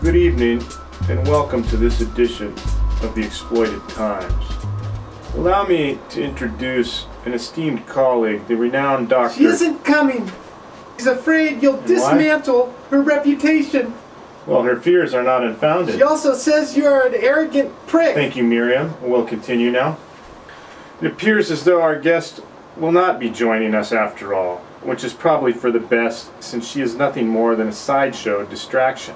Good evening, and welcome to this edition of the Exploited Times. Allow me to introduce an esteemed colleague, the renowned Dr. She isn't coming. She's afraid you'll dismantle her reputation. Well, her fears are not unfounded. She also says you're an arrogant prick. Thank you, Miriam. We'll continue now. It appears as though our guest will not be joining us after all, which is probably for the best, since she is nothing more than a sideshow distraction.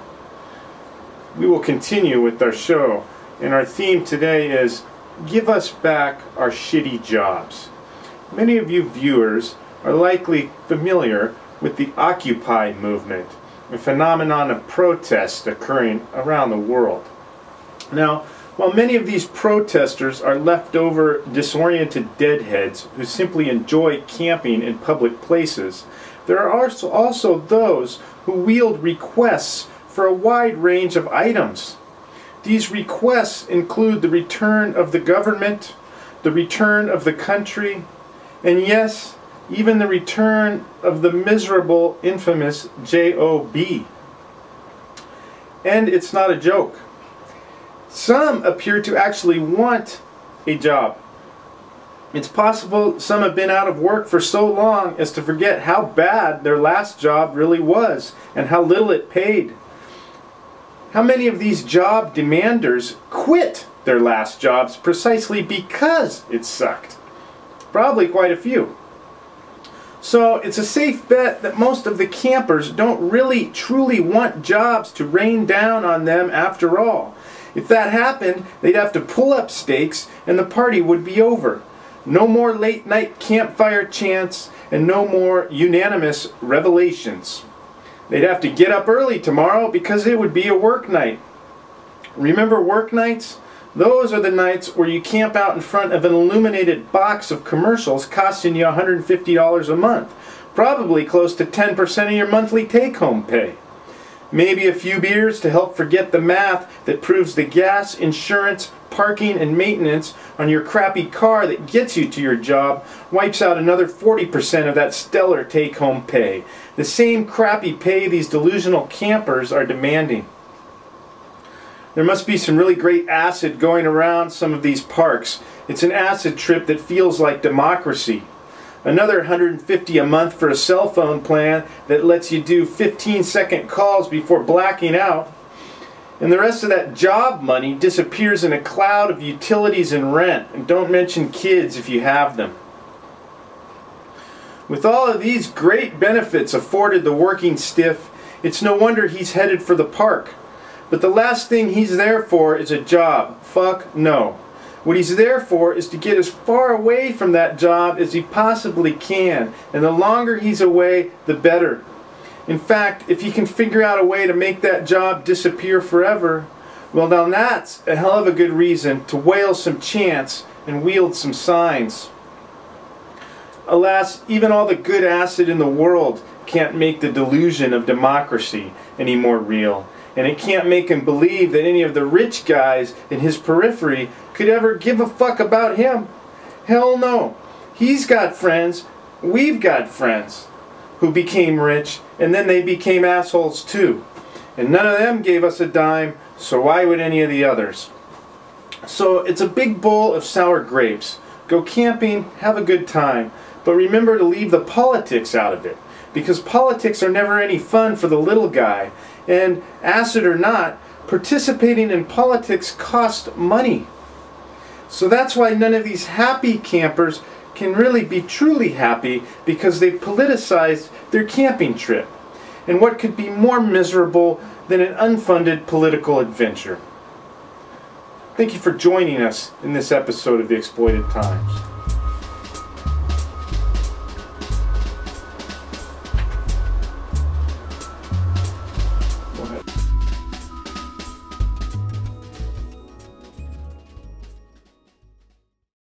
We will continue with our show, and our theme today is Give Us Back Our Shitty Jobs. Many of you viewers are likely familiar with the Occupy movement, a phenomenon of protest occurring around the world. Now, while many of these protesters are leftover, disoriented deadheads who simply enjoy camping in public places, there are also those who wield requests for a wide range of items. These requests include the return of the government, the return of the country, and yes, even the return of the miserable, infamous J-O-B. And it's not a joke. Some appear to actually want a job. It's possible some have been out of work for so long as to forget how bad their last job really was and how little it paid. How many of these job demanders quit their last jobs precisely because it sucked? Probably quite a few. So it's a safe bet that most of the campers don't really truly want jobs to rain down on them after all. If that happened, they'd have to pull up stakes and the party would be over. No more late night campfire chants and no more unanimous revelations. They'd have to get up early tomorrow because it would be a work night. Remember work nights? Those are the nights where you camp out in front of an illuminated box of commercials costing you $150 a month. Probably close to 10% of your monthly take-home pay. Maybe a few beers to help forget the math that proves the gas, insurance, parking, and maintenance on your crappy car that gets you to your job wipes out another 40% of that stellar take-home pay. The same crappy pay these delusional campers are demanding. There must be some really great acid going around some of these parks. It's an acid trip that feels like democracy. Another $150 a month for a cell phone plan that lets you do 15-second calls before blacking out. And the rest of that job money disappears in a cloud of utilities and rent. And don't mention kids if you have them. With all of these great benefits afforded the working stiff, it's no wonder he's headed for the park. But the last thing he's there for is a job. Fuck no. What he's there for is to get as far away from that job as he possibly can. And the longer he's away, the better. In fact, if he can figure out a way to make that job disappear forever, well, now that's a hell of a good reason to whale some chants and wield some signs. Alas, even all the good acid in the world can't make the delusion of democracy any more real. And it can't make him believe that any of the rich guys in his periphery could ever give a fuck about him. Hell no. He's got friends, we've got friends who became rich, and then they became assholes too. And none of them gave us a dime, so why would any of the others? So it's a big bowl of sour grapes. Go camping, have a good time, but remember to leave the politics out of it, because politics are never any fun for the little guy. And acid or not, participating in politics costs money. So that's why none of these happy campers can really be truly happy, because they've politicized their camping trip. And what could be more miserable than an unfunded political adventure? Thank you for joining us in this episode of The Exploited Times.